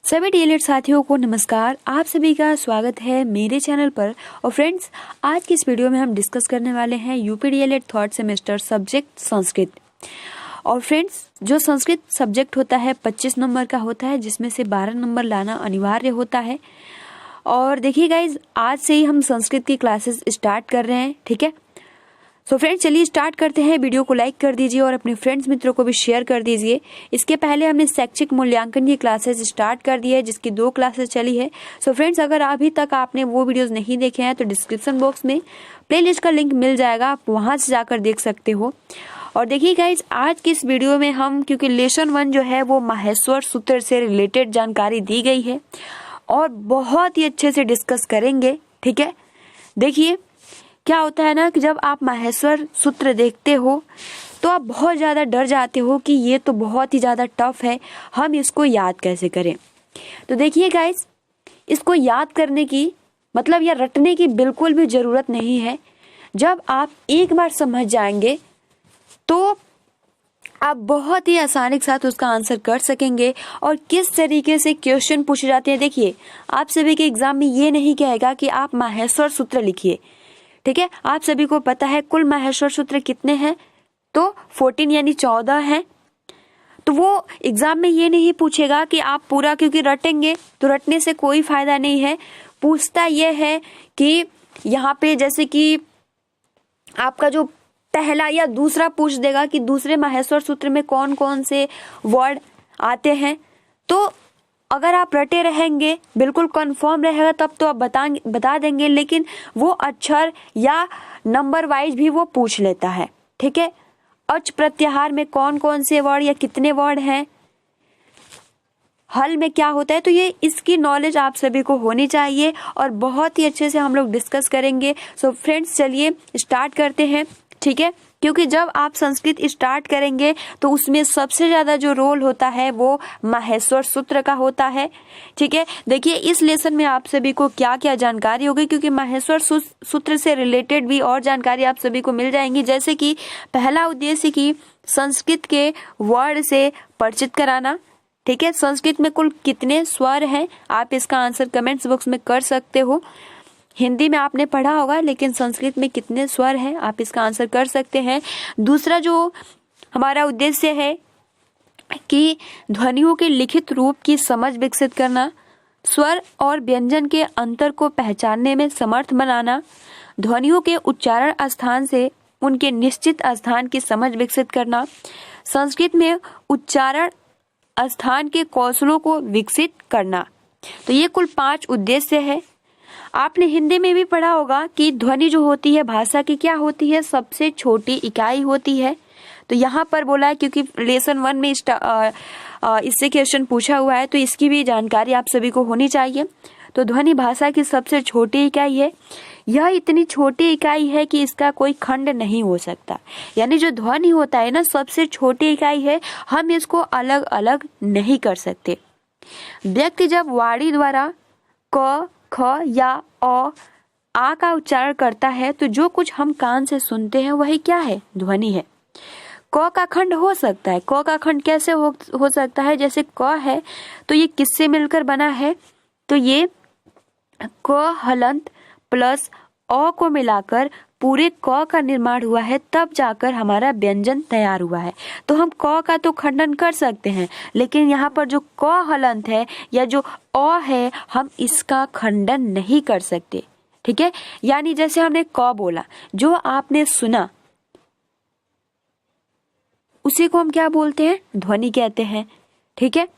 सभी डीएलएड साथियों को नमस्कार। आप सभी का स्वागत है मेरे चैनल पर। और फ्रेंड्स, आज की इस वीडियो में हम डिस्कस करने वाले हैं UP DElEd third semester subject Sanskrit. और फ्रेंड्स, जो संस्कृत सब्जेक्ट होता है 25 नंबर का होता है, जिसमें से 12 नंबर लाना अनिवार्य होता है। और देखिए गाइज, आज से ही हम संस्कृत की क्लासेस स्टार्ट कर रहे हैं, ठीक है। सो फ्रेंड्स, चलिए स्टार्ट करते हैं। वीडियो को लाइक कर दीजिए और अपने फ्रेंड्स मित्रों को भी शेयर कर दीजिए। इसके पहले हमने शैक्षिक मूल्यांकन की क्लासेस स्टार्ट कर दी है, जिसकी 2 क्लासेस चली है। सो फ्रेंड्स, अगर अभी तक आपने वो वीडियोस नहीं देखे हैं तो डिस्क्रिप्शन बॉक्स में प्लेलिस्ट का लिंक मिल जाएगा, आप वहां से जाकर देख सकते हो। और देखिए गाइज, आज की इस वीडियो में हम, क्योंकि लेसन 1 जो है वो माहेश्वर सूत्र से रिलेटेड जानकारी दी गई है और बहुत ही अच्छे से डिस्कस करेंगे, ठीक है। देखिए क्या होता है ना कि जब आप माहेश्वर सूत्र देखते हो तो आप बहुत ज़्यादा डर जाते हो कि ये तो बहुत ही ज़्यादा टफ है, हम इसको याद कैसे करें। तो देखिए गाइस, इसको याद करने की मतलब या रटने की बिल्कुल भी ज़रूरत नहीं है। जब आप एक बार समझ जाएंगे तो आप बहुत ही आसानी के साथ उसका आंसर कर सकेंगे। और किस तरीके से क्वेश्चन पूछे जाते हैं, देखिए आप सभी के एग्जाम में ये नहीं कहेगा कि आप माहेश्वर सूत्र लिखिए, ठीक है। आप सभी को पता है कुल माहेश्वर सूत्र कितने हैं, तो 14 यानी 14 हैं। तो वो एग्जाम में ये नहीं पूछेगा कि आप पूरा, क्योंकि रटेंगे तो रटने से कोई फायदा नहीं है। पूछता ये है कि यहाँ पे जैसे कि आपका जो पहला या दूसरा पूछ देगा कि दूसरे माहेश्वर सूत्र में कौन कौन से वर्ड आते हैं। तो अगर आप रटे रहेंगे, बिल्कुल कंफर्म रहेगा, तब तो आप बता देंगे। लेकिन वो अक्षर या नंबर वाइज भी वो पूछ लेता है, ठीक है। अच प्रत्याहार में कौन कौन से वर्ड या कितने वर्ड हैं, हल में क्या होता है, तो ये इसकी नॉलेज आप सभी को होनी चाहिए और बहुत ही अच्छे से हम लोग डिस्कस करेंगे। सो फ्रेंड्स, चलिए स्टार्ट करते हैं, ठीक है। क्योंकि जब आप संस्कृत स्टार्ट करेंगे तो उसमें सबसे ज्यादा जो रोल होता है वो माहेश्वर सूत्र का होता है, ठीक है। देखिए इस लेसन में आप सभी को क्या क्या जानकारी होगी, क्योंकि माहेश्वर सूत्र से रिलेटेड भी और जानकारी आप सभी को मिल जाएंगी। जैसे कि पहला उद्देश्य कि संस्कृत के वर्ड से परिचित कराना, ठीक है। संस्कृत में कुल कितने स्वर हैं, आप इसका आंसर कमेंट्स बॉक्स में कर सकते हो। हिंदी में आपने पढ़ा होगा, लेकिन संस्कृत में कितने स्वर हैं, आप इसका आंसर कर सकते हैं। दूसरा जो हमारा उद्देश्य है कि ध्वनियों के लिखित रूप की समझ विकसित करना, स्वर और व्यंजन के अंतर को पहचानने में समर्थ बनाना, ध्वनियों के उच्चारण स्थान से उनके निश्चित स्थान की समझ विकसित करना, संस्कृत में उच्चारण स्थान के कौशलों को विकसित करना। तो ये कुल 5 उद्देश्य है। आपने हिंदी में भी पढ़ा होगा कि ध्वनि जो होती है भाषा की क्या होती है, सबसे छोटी इकाई होती है। तो यहाँ पर बोला है, क्योंकि लेसन 1 में इससे क्वेश्चन पूछा हुआ है, तो इसकी भी जानकारी आप सभी को होनी चाहिए। तो ध्वनि भाषा की सबसे छोटी इकाई है। यह इतनी छोटी इकाई है कि इसका कोई खंड नहीं हो सकता। यानी जो ध्वनि होता है ना, सबसे छोटी इकाई है, हम इसको अलग अलग नहीं कर सकते। व्यक्ति जब वाणी द्वारा क, ख या अ, आ का उच्चारण करता है तो जो कुछ हम कान से सुनते हैं वही क्या है, ध्वनि है। क का खंड हो सकता है। क का खंड कैसे हो सकता है, जैसे क है तो ये किससे मिलकर बना है, तो ये क हलंत प्लस अ को मिलाकर पूरे क का निर्माण हुआ है, तब जाकर हमारा व्यंजन तैयार हुआ है। तो हम क का तो खंडन कर सकते हैं, लेकिन यहाँ पर जो क हलंत है या जो अ है, हम इसका खंडन नहीं कर सकते, ठीक है। यानी जैसे हमने क बोला, जो आपने सुना उसी को हम क्या बोलते हैं, ध्वनि कहते हैं, ठीक है।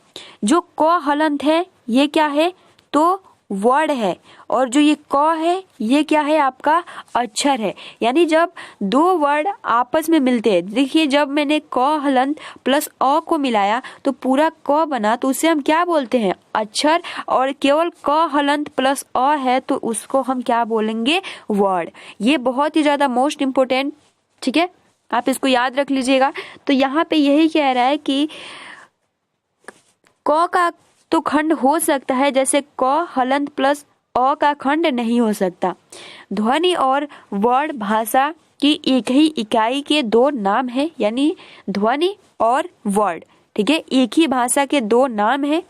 जो क हलंत है ये क्या है, तो वर्ड है, और जो ये क है ये क्या है, आपका अक्षर है। यानी जब 2 वर्ड आपस में मिलते हैं, देखिए जब मैंने क हलंत प्लस अ को मिलाया तो पूरा क बना, तो उसे हम क्या बोलते हैं, अक्षर। और केवल क हलंत प्लस अ है तो उसको हम क्या बोलेंगे, वर्ड। ये बहुत ही ज्यादा मोस्ट इम्पोर्टेंट, ठीक है, आप इसको याद रख लीजिएगा। तो यहाँ पे यही कह रहा है कि क का तो खंड हो सकता है, जैसे क हलंत प्लस अ का खंड नहीं हो सकता। ध्वनि और वर्ड भाषा की एक ही इकाई के 2 नाम है, यानी ध्वनि और वर्ड, ठीक है, एक ही भाषा के दो नाम हैं,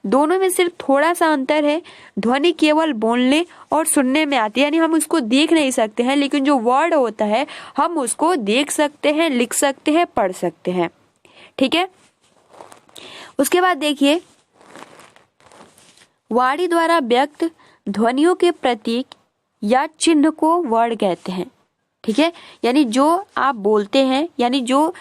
दोनों में सिर्फ थोड़ा सा अंतर है, ध्वनि केवल बोलने और सुनने में आती है, यानी हम उसको देख नहीं सकते हैं, लेकिन जो वर्ड होता है हम उसको देख सकते हैं, लिख सकते हैं, पढ़ सकते हैं। ठीक है, उसके बाद देखिए, वाणी द्वारा व्यक्त ध्वनियों के प्रतीक या चिन्ह को वर्ण कहते हैं। ठीक है, यानी जो आप बोलते हैं, यानी जो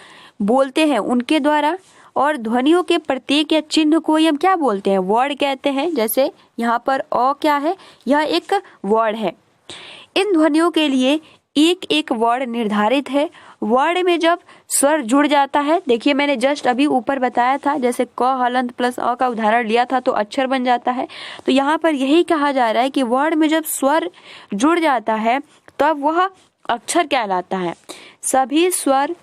बोलते हैं उनके द्वारा, और ध्वनियों के प्रतीक या चिन्ह को हम क्या बोलते हैं, वर्ड कहते हैं। जैसे यहाँ पर अ क्या है, यह एक वर्ड है। इन ध्वनियों के लिए एक एक वर्ड निर्धारित है। वर्ड में जब स्वर जुड़ जाता है, देखिए मैंने जस्ट अभी ऊपर बताया था, जैसे क हलंत प्लस अ का उदाहरण लिया था तो अक्षर बन जाता है। तो यहाँ पर यही कहा जा रहा है कि वर्ड में जब स्वर जुड़ जाता है तब वह अक्षर कहलाता है। सभी स्वर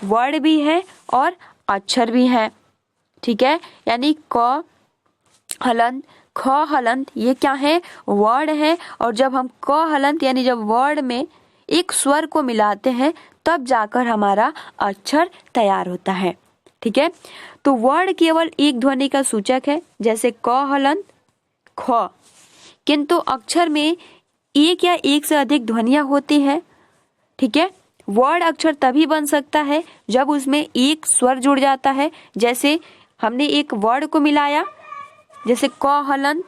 वर्ड भी है और अक्षर भी है। ठीक है, यानी क हलंत, ख हलंत, ये क्या है, वर्ड है। और जब हम क हलंत यानी जब वर्ड में एक स्वर को मिलाते हैं तब जाकर हमारा अक्षर तैयार होता है। ठीक है, तो वर्ड केवल एक ध्वनि का सूचक है, जैसे क हलंत ख, किंतु अक्षर में एक या एक से अधिक ध्वनियां होती हैं। ठीक है, वर्ड अक्षर तभी बन सकता है जब उसमें एक स्वर जुड़ जाता है। जैसे हमने एक वर्ड को मिलाया, जैसे क हलंत,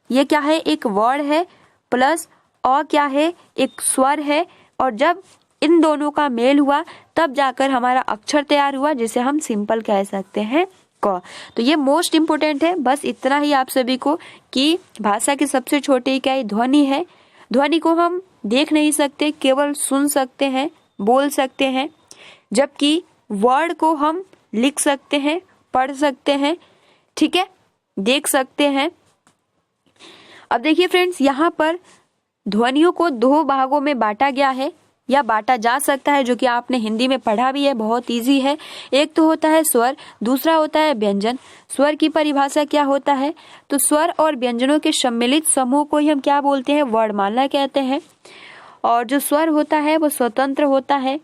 ये क्या है, एक वर्ड है, प्लस अ क्या है, एक स्वर है, और जब इन दोनों का मेल हुआ तब जाकर हमारा अक्षर तैयार हुआ, जिसे हम सिंपल कह सकते हैं क। तो ये मोस्ट इम्पोर्टेंट है, बस इतना ही आप सभी को कि भाषा की सबसे छोटी इकाई ध्वनि है। ध्वनि को हम देख नहीं सकते, केवल सुन सकते हैं, बोल सकते हैं, जबकि वर्ड को हम लिख सकते हैं, पढ़ सकते हैं, ठीक है, देख सकते हैं। अब देखिए फ्रेंड्स, यहाँ पर ध्वनियों को दो भागों में बांटा गया है या बांटा जा सकता है, जो कि आपने हिंदी में पढ़ा भी है, बहुत इजी है। एक तो होता है स्वर, दूसरा होता है व्यंजन। स्वर की परिभाषा क्या होता है, तो स्वर और व्यंजनों के सम्मिलित समूह को ही हम क्या बोलते हैं, वर्णमाला कहते हैं। और जो स्वर होता है वो स्वतंत्र होता है,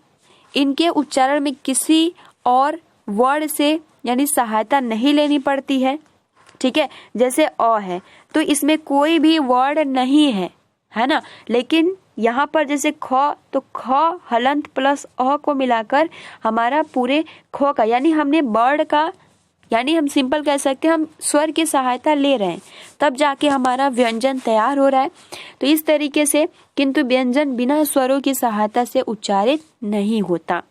इनके उच्चारण में किसी और वर्ड से यानी सहायता नहीं लेनी पड़ती है। ठीक है, जैसे अ है तो इसमें कोई भी वर्ड नहीं है ना, लेकिन यहाँ पर जैसे ख, तो ख हलंत प्लस अ को मिलाकर हमारा पूरे ख का, यानी हमने वर्ड का, यानी हम सिंपल कह सकते हैं हम स्वर की सहायता ले रहे हैं, तब जाके हमारा व्यंजन तैयार हो रहा है। तो इस तरीके से, किंतु व्यंजन बिना स्वरों की सहायता से उच्चारित नहीं होता।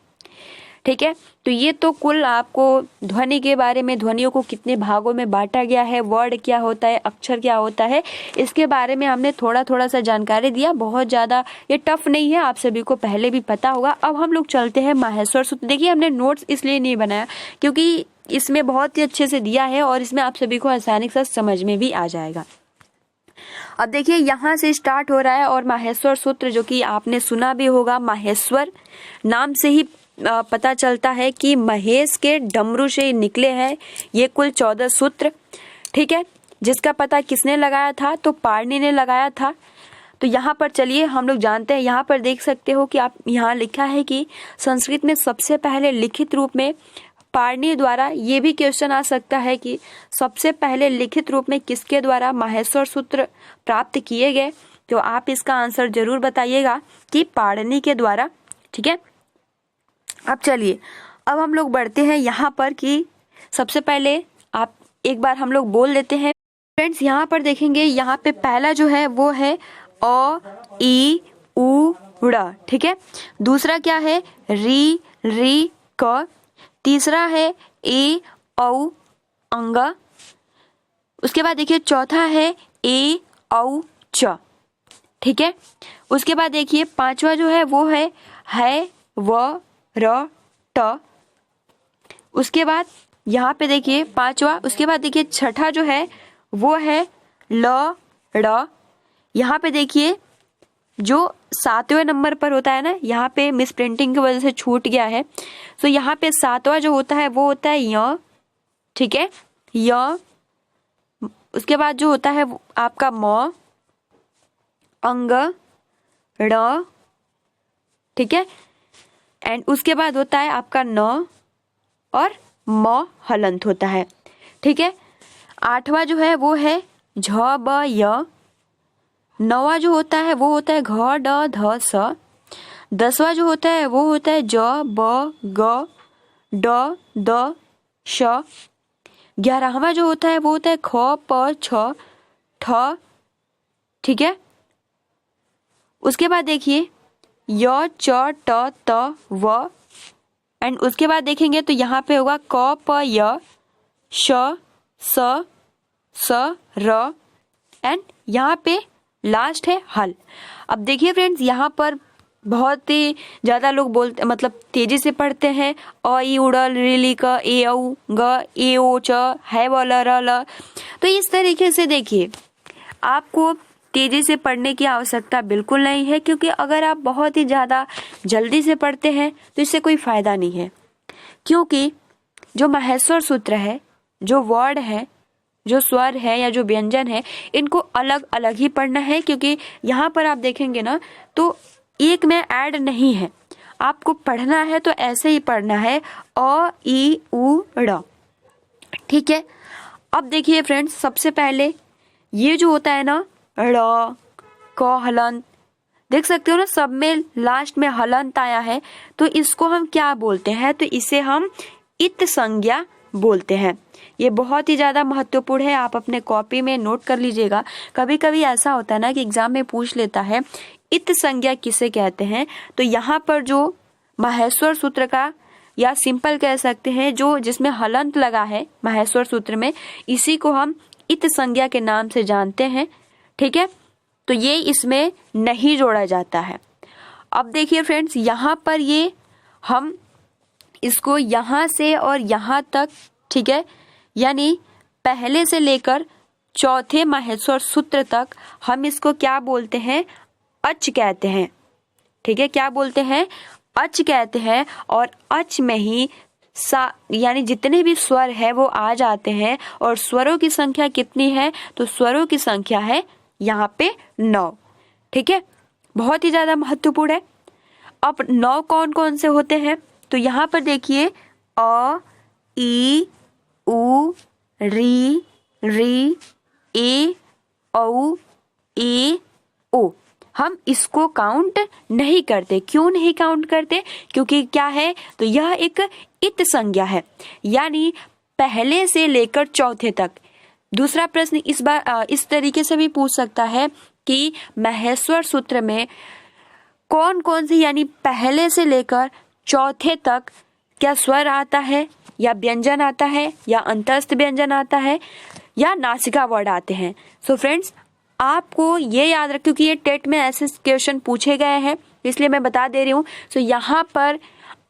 ठीक है, तो ये तो कुल आपको ध्वनि के बारे में, ध्वनियों को कितने भागों में बांटा गया है, वर्ड क्या होता है, अक्षर क्या होता है, इसके बारे में हमने थोड़ा थोड़ा सा जानकारी दिया। बहुत ज़्यादा ये टफ नहीं है, आप सभी को पहले भी पता होगा। अब हम लोग चलते हैं माहेश्वर सूत्र। देखिए हमने नोट्स इसलिए नहीं बनाया क्योंकि इसमें बहुत ही अच्छे से दिया है और इसमें आप सभी को आसानी से समझ में भी आ जाएगा। अब देखिए यहाँ से स्टार्ट हो रहा है, और माहेश्वर सूत्र जो कि आपने सुना भी होगा, माहेश्वर नाम से ही पता चलता है कि महेश के डमरू से निकले हैं ये कुल 14 सूत्र। ठीक है, जिसका पता किसने लगाया था, तो पाणिनि ने लगाया था। तो यहाँ पर चलिए हम लोग जानते हैं। यहाँ पर देख सकते हो कि आप यहाँ लिखा है कि संस्कृत में सबसे पहले लिखित रूप में पाणिनि द्वारा, ये भी क्वेश्चन आ सकता है कि सबसे पहले लिखित रूप में किसके द्वारा माहेश्वर सूत्र प्राप्त किए गए, तो आप इसका आंसर जरूर बताइएगा कि पाणिनि के द्वारा। ठीक है, अब चलिए अब हम लोग बढ़ते हैं यहाँ पर कि सबसे पहले आप एक बार हम लोग बोल लेते हैं। फ्रेंड्स यहाँ पर देखेंगे, यहाँ पे पहला जो है वो है अ ई उ ड़। ठीक है, दूसरा क्या है, री री क, तीसरा है ए औ अंग, उसके बाद देखिए चौथा है ए औ च। ठीक है, उसके बाद देखिए पांचवा जो है वो है व र ट। उसके बाद यहाँ पे देखिए पांचवा, उसके बाद देखिए छठा जो है वो है ल ड़। यहाँ पे देखिए जो 7वें नंबर पर होता है ना, यहाँ पे मिस प्रिंटिंग की वजह से छूट गया है, तो यहाँ पे 7वां जो होता है वो होता है य। ठीक है, य। उसके बाद जो होता है आपका म, अंग, ड़। ठीक है, एंड उसके बाद होता है आपका न और म हलंत होता है। ठीक है, 8वां जो है वो है झ ब य। 9वां जो होता है वो होता है घ ड ध स। 10वां जो होता है वो होता है ज ब ग ड द श। 11वां जो होता है वो होता है ख प छ ठ। ठीक है, उसके बाद देखिए य च ट त व। एंड उसके बाद देखेंगे तो यहाँ पे होगा क प य श स र। एंड यहाँ पे लास्ट है हल। अब देखिए फ्रेंड्स, यहाँ पर बहुत ही ज्यादा लोग बोलते मतलब तेजी से पढ़ते हैं। अ ई उड़ल ऋ क ए औ ग ए ओ च है व ल र ल। तो इस तरीके से देखिए, आपको तेजी से पढ़ने की आवश्यकता बिल्कुल नहीं है, क्योंकि अगर आप बहुत ही ज्यादा जल्दी से पढ़ते हैं तो इससे कोई फायदा नहीं है। क्योंकि जो माहेश्वर सूत्र है, जो वर्ड है, जो स्वर है या जो व्यंजन है, इनको अलग अलग ही पढ़ना है। क्योंकि यहाँ पर आप देखेंगे ना तो एक में ऐड नहीं है, आपको पढ़ना है तो ऐसे ही पढ़ना है अ ई उ ड़। ठीक है, अब देखिए फ्रेंड्स, सबसे पहले ये जो होता है ना ड़ क हलंत, देख सकते हो ना सब में लास्ट में हलंत आया है, तो इसको हम क्या बोलते हैं? तो इसे हम इत संज्ञा बोलते हैं। ये बहुत ही ज्यादा महत्वपूर्ण है, आप अपने कॉपी में नोट कर लीजिएगा। कभी कभी ऐसा होता है ना कि एग्जाम में पूछ लेता है इत संज्ञा किसे कहते हैं, तो यहाँ पर जो माहेश्वर सूत्र का, या सिंपल कह सकते हैं जो जिसमें हलंत लगा है माहेश्वर सूत्र में, इसी को हम इत संज्ञा के नाम से जानते हैं। ठीक है, तो ये इसमें नहीं जोड़ा जाता है। अब देखिए फ्रेंड्स, यहाँ पर ये हम इसको यहाँ से और यहाँ तक, ठीक है, यानी पहले से लेकर चौथे माहेश्वर सूत्र तक हम इसको क्या बोलते हैं? अच कहते हैं। ठीक है, क्या बोलते हैं? अच कहते हैं। और अच में ही यानी जितने भी स्वर है वो आ जाते हैं। और स्वरों की संख्या कितनी है? तो स्वरों की संख्या है यहाँ पे 9। ठीक है, बहुत ही ज्यादा महत्वपूर्ण है। अब 9 कौन कौन से होते हैं? तो यहाँ पर देखिए अ ई उ री री ए औ ए ओ। हम इसको काउंट नहीं करते। क्यों नहीं काउंट करते? क्योंकि क्या है? तो यह एक इत संज्ञा है, यानी पहले से लेकर चौथे तक। दूसरा प्रश्न इस बार इस तरीके से भी पूछ सकता है कि माहेश्वर सूत्र में कौन कौन सी, यानी पहले से लेकर चौथे तक क्या स्वर आता है, या व्यंजन आता है, या अंतस्थ व्यंजन आता है, या नासिका वर्ड आते हैं। सो फ्रेंड्स, आपको ये याद रख, क्योंकि ये टेट में ऐसे क्वेश्चन पूछे गए हैं, इसलिए मैं बता दे रही हूँ। सो यहाँ पर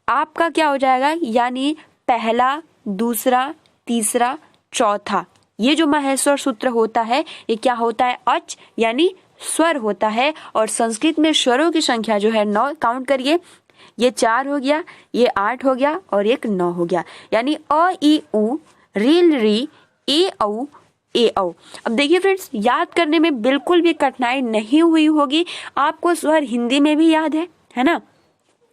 आपका क्या हो जाएगा, यानी पहला, दूसरा, तीसरा, चौथा, ये जो माहेश्वर सूत्र होता है ये क्या होता है? अच, यानी स्वर होता है। और संस्कृत में स्वरों की संख्या जो है 9। काउंट करिए, ये 4 हो गया, ये 8 हो गया, और एक 9 हो गया। यानी अ ई उ रील री ए औ ए औ। अब देखिए फ्रेंड्स, याद करने में बिल्कुल भी कठिनाई नहीं हुई होगी। आपको स्वर हिंदी में भी याद है ना?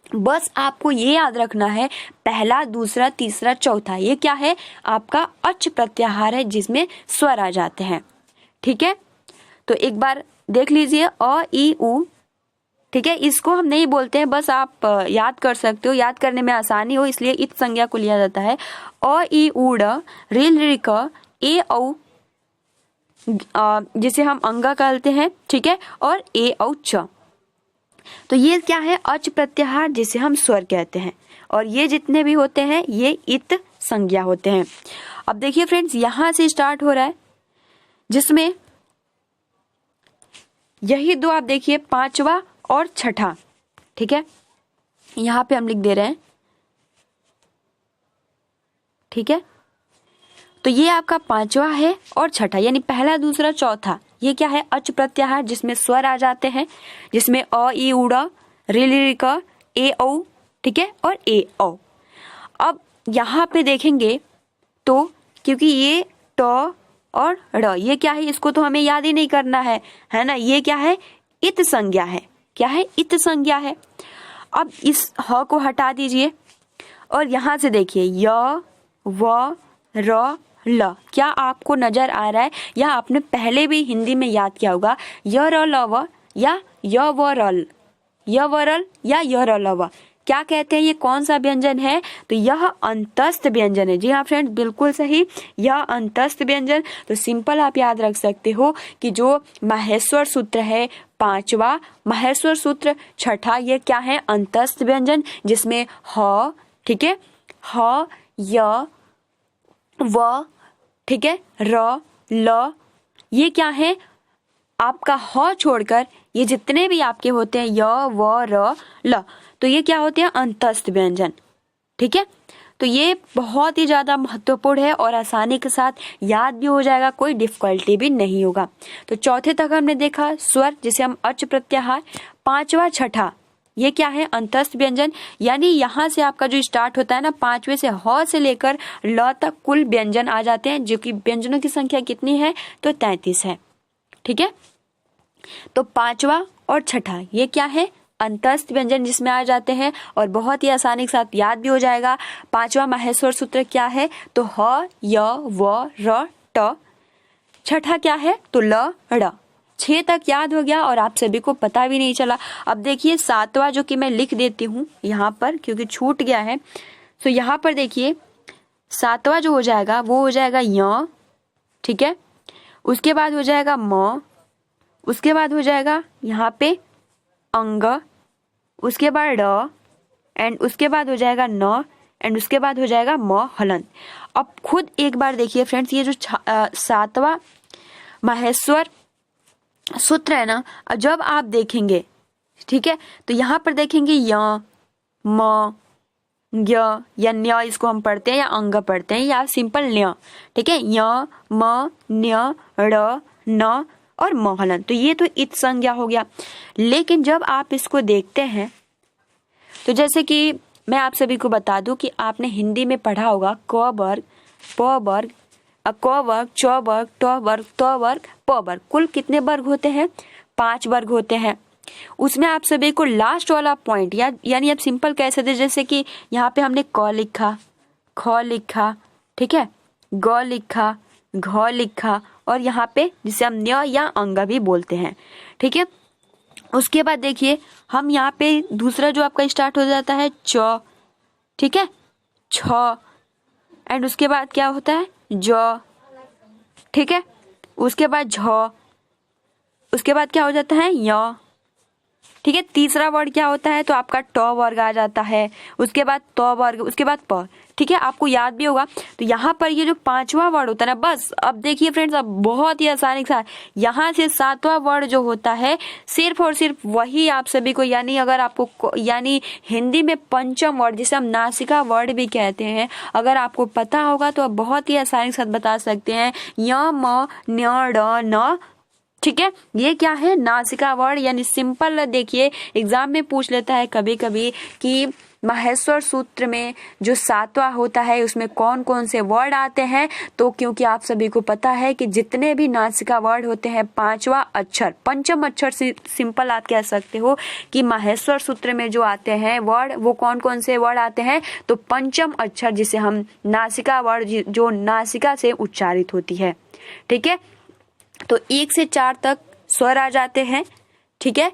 बस आपको ये याद रखना है, पहला, दूसरा, तीसरा, चौथा, ये क्या है? आपका अच प्रत्याहार है, जिसमें स्वर आ जाते हैं। ठीक है, तो एक बार देख लीजिए अ ई उ। ठीक है, इसको हम नहीं बोलते हैं, बस आप याद कर सकते हो, याद करने में आसानी हो इसलिए इत संज्ञा को लिया जाता है। अ ई उ ड़ रील ऋ क ए औ, जिसे हम अंगा कहते हैं। ठीक है, और ए औ च। तो ये क्या है? अच प्रत्याहार, जिसे हम स्वर कहते हैं। और ये जितने भी होते हैं ये इत संज्ञा होते हैं। अब देखिए फ्रेंड्स, यहां से स्टार्ट हो रहा है, जिसमें यही दो आप देखिए, 5वां और 6ठा। ठीक है, यहां पे हम लिख दे रहे हैं। ठीक है, तो ये आपका 5वां है और 6ठा, यानी पहला, दूसरा, चौथा, ये क्या है? अच प्रत्याहार, जिसमें स्वर आ जाते हैं, जिसमें अ ई उ ड़ ऋ ऋ क ए औ। ठीक है, और ए औ। अब यहाँ पे देखेंगे तो क्योंकि ये ट और ड़, ये क्या है? इसको तो हमें याद ही नहीं करना है ना? ये क्या है? इत संज्ञा है। क्या है? इत संज्ञा है। अब इस ह को हटा दीजिए और यहाँ से देखिए य व र ल। क्या आपको नजर आ रहा है, या आपने पहले भी हिंदी में याद किया होगा, य र ल व या य व रल, य व रल या य र ल व। क्या कहते हैं, ये कौन सा व्यंजन है? तो यह अंतस्थ व्यंजन है। जी हाँ फ्रेंड्स, बिल्कुल सही, यह अंतस्थ व्यंजन। तो सिंपल आप याद रख सकते हो कि जो माहेश्वर सूत्र है पांचवा, माहेश्वर सूत्र छठा, ये क्या है? अंतस्थ व्यंजन, जिसमें ह, ठीक है, ह, य, व, ठीक है, र, ल, ये क्या है? आपका ह छोड़कर ये जितने भी आपके होते हैं य, व, र, ल, तो ये क्या होते हैं? अंतस्थ व्यंजन। ठीक है, तो ये बहुत ही ज्यादा महत्वपूर्ण है और आसानी के साथ याद भी हो जाएगा, कोई डिफिकल्टी भी नहीं होगा। तो चौथे तक हमने देखा स्वर, जिसे हम अच प्रत्याहार। पांचवा छठा, ये क्या है? अंतस्थ व्यंजन, यानी यहाँ से आपका जो स्टार्ट होता है ना, पांचवे से ह से लेकर ल तक कुल व्यंजन आ जाते हैं, जो कि व्यंजनों की संख्या कितनी है? तो 33 है। ठीक है, तो पांचवा और छठा ये क्या है? अंतस्थ व्यंजन, जिसमें आ जाते हैं और बहुत ही आसानी के साथ याद भी हो जाएगा। पांचवा माहेश्वर सूत्र क्या है? तो ह, य, व, र, ट। छठा क्या है? तो ल, ड़। 6 तक याद हो गया और आप सभी को पता भी नहीं चला। अब देखिए सातवां, जो कि मैं लिख देती हूँ यहाँ पर क्योंकि छूट गया है। तो यहाँ पर देखिए सातवां जो हो जाएगा वो हो जाएगा य, ठीक है, उसके बाद हो जाएगा म, उसके बाद हो जाएगा यहाँ पे अंग, उसके बाद ड, एंड उसके बाद हो जाएगा न, एंड उसके बाद हो जाएगा म हलन। अब खुद एक बार देखिए फ्रेंड्स, ये जो सातवां माहेश्वर सूत्र है ना, जब आप देखेंगे, ठीक है, तो यहाँ पर देखेंगे य, म, य या न्य, इसको हम पढ़ते हैं या अंग पढ़ते हैं या सिंपल न्य। ठीक है, य, म, न्य, ड़, न और मोहलन। तो ये तो इत संज्ञा हो गया। लेकिन जब आप इसको देखते हैं, तो जैसे कि मैं आप सभी को बता दूं कि आपने हिंदी में पढ़ा होगा क वर्ग, प वर्ग, क वर्ग, च वर्ग, ट वर्ग, त वर्ग, प वर्ग। कुल कितने वर्ग होते हैं? 5 वर्ग होते हैं। उसमें आप सभी को लास्ट वाला पॉइंट यानी आप सिंपल कह सकते, जैसे कि यहाँ पे हमने क लिखा, ख लिखा, ठीक है, ग लिखा, घ लिखा, और यहाँ पे जिसे हम न्य या अंग भी बोलते हैं। ठीक है, उसके बाद देखिए हम यहाँ पे दूसरा जो आपका स्टार्ट हो जाता है च, ठीक है, छ, एंड उसके बाद क्या होता है? ज, ठीक है, उसके बाद झ, उसके बाद क्या हो जाता है? य, ठीक है। तीसरा वर्ड क्या होता है? तो आपका ट वर्ग आ जाता है, उसके बाद त वर्ग, उसके बाद प। ठीक है, आपको याद भी होगा। तो यहाँ पर ये जो 5वां वर्ड होता है ना, बस अब देखिए फ्रेंड्स, अब बहुत ही आसानी के साथ यहाँ से 7वां वर्ड जो होता है सिर्फ और सिर्फ वही आप सभी को, यानी अगर आपको यानी हिंदी में पंचम वर्ड, जिसे हम नासिका वर्ड भी कहते हैं, अगर आपको पता होगा तो आप बहुत ही आसानी के साथ बता सकते हैं। य, म, न्य, ड, न। ठीक है, ये क्या है? नासिका वर्ड, यानी सिंपल। देखिए एग्जाम में पूछ लेता है कभी कभी कि माहेश्वर सूत्र में जो 7वां होता है उसमें कौन कौन से वर्ड आते हैं। तो क्योंकि आप सभी को पता है कि जितने भी नासिका वर्ड होते हैं 5वां अक्षर, पंचम अक्षर से सिंपल आप कह सकते हो कि माहेश्वर सूत्र में जो आते हैं वर्ड, वो कौन कौन से वर्ड आते हैं? तो पंचम अक्षर, जिसे हम नासिका वर्ड, जो नासिका से उच्चारित होती है। ठीक है, तो 1 से 4 तक स्वर आ जाते हैं। ठीक है,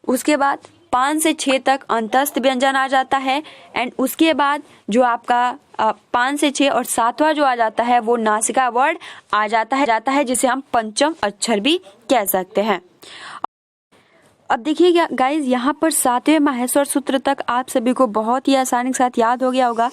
उसके बाद 5 से 6 तक अंतस्थ व्यंजन आ जाता है, एंड उसके बाद जो आपका 5 से 6 और 7वां जो आ जाता है वो नासिका वर्ड आ जाता है, जिसे हम पंचम अक्षर भी कह सकते हैं। अब देखिए गाइज, यहाँ पर 7वें माहेश्वर सूत्र तक आप सभी को बहुत ही आसानी के साथ याद हो गया होगा।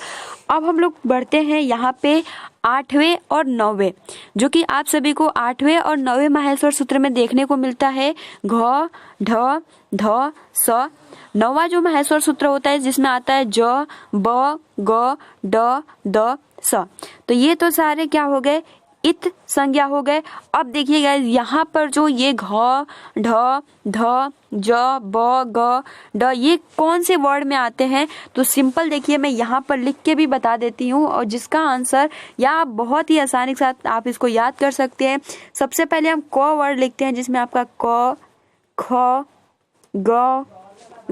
अब हम लोग बढ़ते हैं यहाँ पे 8वें और 9वें, जो कि आप सभी को 8वें और 9वें माहेश्वर सूत्र में देखने को मिलता है घ, ढ, ध, स। 9वां जो माहेश्वर सूत्र होता है जिसमें आता है ज, ब, ग, ड, द, स। तो ये तो सारे क्या हो गए? इत संज्ञा हो गए। अब देखिए गाइस, यहाँ पर जो ये घ, ढ, ध, ज, ब, ग, ड, ये कौन से वर्ड में आते हैं? तो सिंपल देखिए, मैं यहाँ पर लिख के भी बता देती हूँ, और जिसका आंसर या आप बहुत ही आसानी के साथ आप इसको याद कर सकते हैं। सबसे पहले हम क वर्ड लिखते हैं, जिसमें आपका क, ख, ग,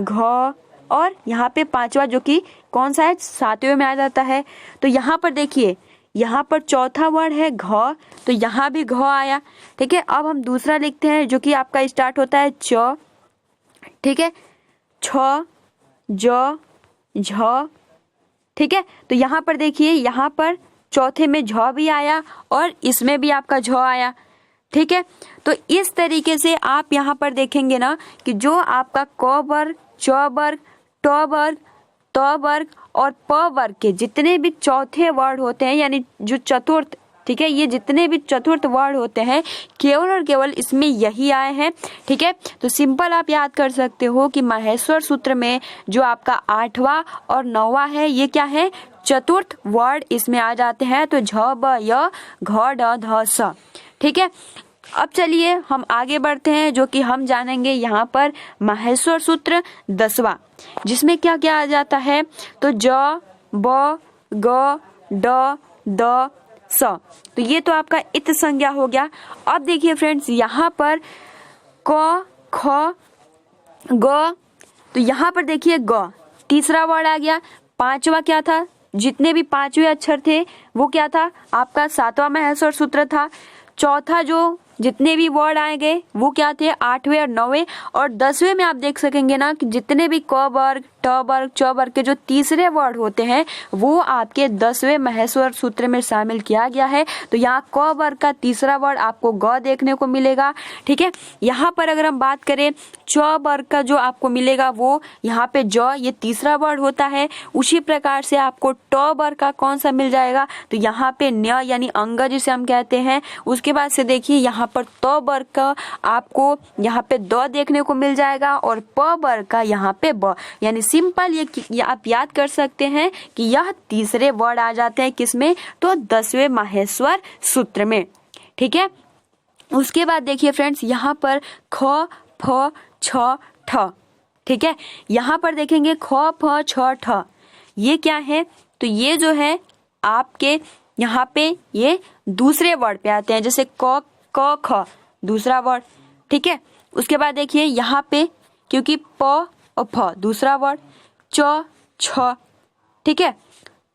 घ, और यहाँ पे पांचवा जो कि कौन सा है, सातवें में आ जाता है। तो यहाँ पर देखिए, यहाँ पर चौथा वर्ण है घ, तो यहाँ भी घ आया। ठीक है, अब हम दूसरा लिखते हैं जो कि आपका स्टार्ट होता है च। ठीक है, छ, ज, झ। ठीक है, तो यहाँ पर देखिए, यहाँ पर चौथे में झ भी आया और इसमें भी आपका झ आया। ठीक है, तो इस तरीके से आप यहाँ पर देखेंगे ना कि जो आपका क वर्ग, च वर्ग, ट वर्ग, त वर्ग और प वर्ग के जितने भी चौथे वर्ड होते हैं, यानी जो चतुर्थ, ठीक है, ये जितने भी चतुर्थ वर्ड होते हैं केवल और केवल इसमें यही आए हैं। ठीक है, तो सिंपल आप याद कर सकते हो कि माहेश्वर सूत्र में जो आपका 8वां और 9वां है ये क्या है, चतुर्थ वर्ड इसमें आ जाते हैं। तो झ, ब, य, घ, ढ, ध, स। ठीक है, अब चलिए हम आगे बढ़ते हैं जो कि हम जानेंगे यहाँ पर माहेश्वर सूत्र 10वां, जिसमें क्या क्या आ जाता है। तो ज, ब, ग, ड, द, स। तो ये तो आपका इत संज्ञा हो गया। अब देखिए फ्रेंड्स, यहाँ पर क, ख, ग, तो यहाँ पर देखिए ग तीसरा वर्ड आ गया। पांचवा क्या था, जितने भी पांचवें अक्षर थे वो क्या था, आपका 7वां माहेश्वर सूत्र था। चौथा जो जितने भी वर्ड आए गए वो क्या थे, 8वें और 9वें। और 10वें में आप देख सकेंगे ना कि जितने भी क वर्ग, ट वर्ग, च वर्ग के जो तीसरे वर्ड होते हैं वो आपके 10वें माहेश्वर सूत्र में शामिल किया गया है। तो यहाँ क वर्ग का तीसरा वर्ड आपको ग देखने को मिलेगा। ठीक है, यहाँ पर अगर हम बात करें च वर्ग का जो आपको मिलेगा वो यहाँ पे ज, ये तीसरा वर्ड होता है। उसी प्रकार से आपको ट वर्ग का कौन सा मिल जाएगा, तो यहाँ पे न्य यानी अंग जिसे हम कहते हैं। उसके बाद से देखिए यहाँ पर त वर्ग का आपको यहाँ पे द देखने को मिल जाएगा और प वर्ग का यहाँ पे ब। यानी सिंपल ये आप याद कर सकते हैं कि यह तीसरे वर्ड आ जाते हैं किसमें, तो 10वें माहेश्वर सूत्र में। ठीक है, उसके बाद देखिए फ्रेंड्स, यहाँ पर ख, फ, छ, ठ। ठीक है, यहाँ पर देखेंगे ख, फ, छ, ठ, ये क्या है, तो ये जो है आपके यहाँ पे ये दूसरे वर्ड पे आते हैं, जैसे क, ख दूसरा वर्ड। ठीक है, उसके बाद देखिए यहाँ पे क्योंकि प और फ दूसरा वर्ड, च, छ। ठीक है,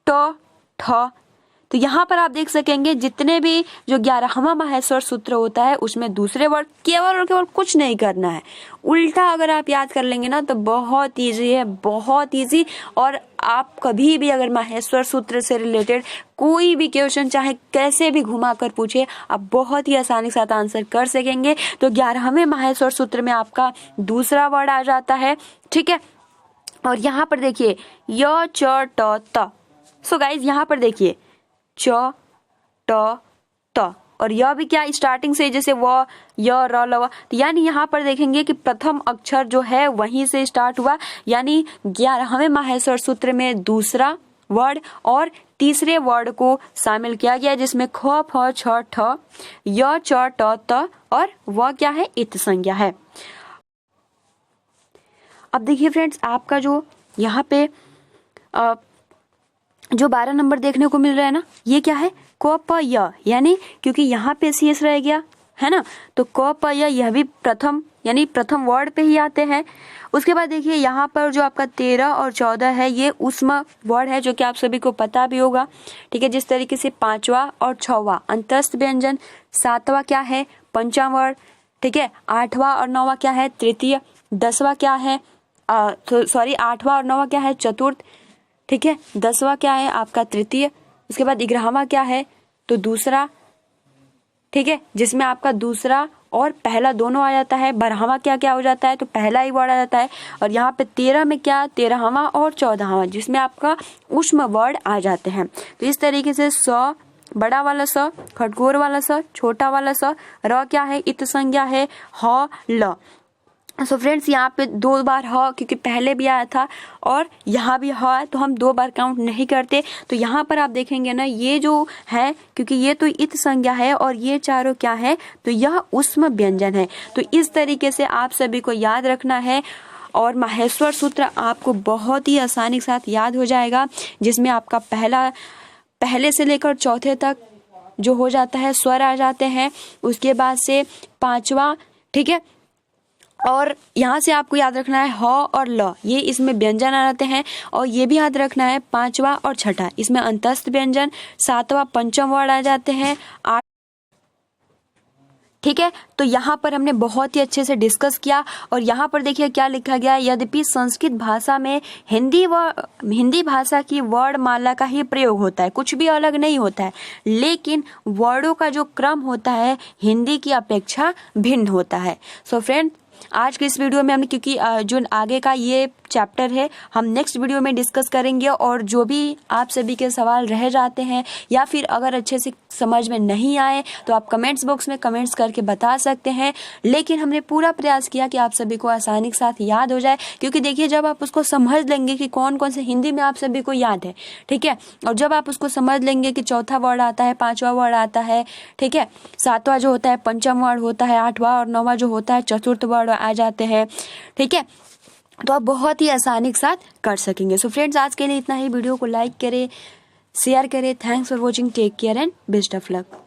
ट, ठ। तो यहाँ पर आप देख सकेंगे जितने भी जो 11वां माहेश्वर सूत्र होता है उसमें दूसरे वर्ड केवल और केवल कुछ नहीं करना है, उल्टा अगर आप याद कर लेंगे ना तो बहुत ईजी है, बहुत ईजी। और आप कभी भी अगर माहेश्वर सूत्र से रिलेटेड कोई भी क्वेश्चन चाहे कैसे भी घुमा कर पूछे, आप बहुत ही आसानी के साथ आंसर कर सकेंगे। तो 11वें माहेश्वर सूत्र में आपका दूसरा वर्ड आ जाता है। ठीक है, और यहाँ पर देखिए य, च, ट, त। सो गाइज यहाँ पर देखिए च, ट, त और यह भी क्या स्टार्टिंग से, जैसे व, य, र, ल, व। यानी यहाँ पर देखेंगे कि प्रथम अक्षर जो है वहीं से स्टार्ट हुआ। यानी 11वें माहेश्वर सूत्र में दूसरा वर्ड और तीसरे वर्ड को शामिल किया गया, जिसमें ख, फ, छ, ठ, य, च, ट, त और व क्या है, इत संज्ञा है। अब देखिए फ्रेंड्स, आपका जो यहाँ पे जो 12 नंबर देखने को मिल रहा है ना, ये क्या है, क, प, य। यानी क्योंकि यहाँ पे शेष रह गया है ना, तो क, प, य यह भी प्रथम यानी प्रथम वर्ड पे ही आते हैं। उसके बाद देखिए यहाँ पर जो आपका 13 और 14 है ये उष्म वर्ड है, जो कि आप सभी को पता भी होगा। ठीक है, जिस तरीके से 5वां और 6वां अंतस्थ व्यंजन, 7वां क्या है, पंचम वर्ड। ठीक है, 8वां और 9वां क्या है, तृतीय। 10वां क्या है, 8वां और 9वां क्या है, चतुर्थ। ठीक है, 10वां क्या है आपका तृतीय। उसके बाद 11वां क्या है, तो दूसरा। ठीक है, जिसमें आपका दूसरा और पहला दोनों आ जाता है। 12वां क्या क्या हो जाता है, तो पहला ही वर्ड आ जाता है। और यहाँ पे 13 में क्या, 13वां और 14वां, जिसमें आपका उष्म वर्ड आ जाते हैं। तो इस तरीके से स, बड़ा वाला स, खटगोर वाला स, छोटा वाला स, र क्या है, इत संज्ञा है, ह, ल। सो फ्रेंड्स, यहाँ पे 2 बार ह क्योंकि पहले भी आया था और यहाँ भी ह है, तो हम 2 बार काउंट नहीं करते। तो यहाँ पर आप देखेंगे ना, ये जो है क्योंकि ये तो इत संज्ञा है और ये चारों क्या है, तो यह उष्म व्यंजन है। तो इस तरीके से आप सभी को याद रखना है और माहेश्वर सूत्र आपको बहुत ही आसानी के साथ याद हो जाएगा, जिसमें आपका पहले से लेकर चौथे तक जो हो जाता है स्वर आ जाते हैं। उसके बाद से 5वां, ठीक है, और यहाँ से आपको याद रखना है ह और ल, ये इसमें व्यंजन आते हैं। और ये भी याद रखना है पांचवा और छठा इसमें अंतस्थ व्यंजन, सातवां पंचम वर्ण आ जाते हैं, आठ। ठीक है, तो यहाँ पर हमने बहुत ही अच्छे से डिस्कस किया। और यहाँ पर देखिए क्या लिखा गया है, यद्यपि संस्कृत भाषा में हिंदी भाषा की वर्णमाला का ही प्रयोग होता है, कुछ भी अलग नहीं होता है, लेकिन वर्डों का जो क्रम होता है हिंदी की अपेक्षा भिन्न होता है। सो फ्रेंड, आज के इस वीडियो में हमने, क्योंकि जो आगे का ये चैप्टर है हम नेक्स्ट वीडियो में डिस्कस करेंगे, और जो भी आप सभी के सवाल रह जाते हैं या फिर अगर अच्छे से समझ में नहीं आए तो आप कमेंट्स बॉक्स में कमेंट्स करके बता सकते हैं। लेकिन हमने पूरा प्रयास किया कि आप सभी को आसानी के साथ याद हो जाए, क्योंकि देखिए जब आप उसको समझ लेंगे कि कौन कौन से हिंदी में आप सभी को याद है, ठीक है, और जब आप उसको समझ लेंगे कि चौथा वर्ड आता है, पांचवा वर्ड आता है, ठीक है, सातवां जो होता है पंचम वर्ड होता है, आठवां और नौवां जो होता है चतुर्थ वर्ड आ जाते हैं, ठीक है, तो आप बहुत ही आसानी के साथ कर सकेंगे। सो फ्रेंड्स, आज के लिए इतना ही। वीडियो को लाइक करें, शेयर करें। Thanks for watching, take care and best of luck.